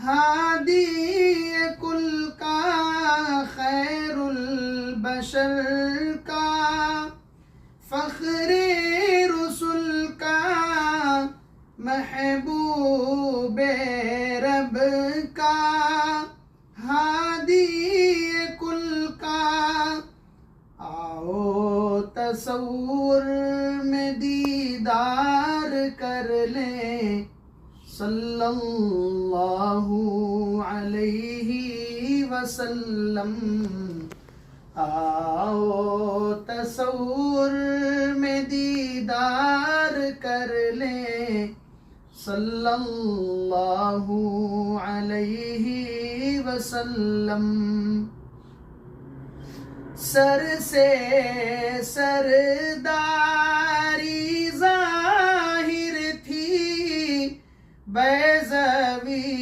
ہادی کل کا، خیر البشر کا، فخر رسل کا، محبوب رب کا، ہادی کل کا۔ آؤ تصور میں دیدار کر لیں صلی اللہ علیہ وسلم۔ آؤ تصور میں دیدار کر لیں صلی اللہ علیہ وسلم۔ سر سے سرداری ظاہر تھی، بیضا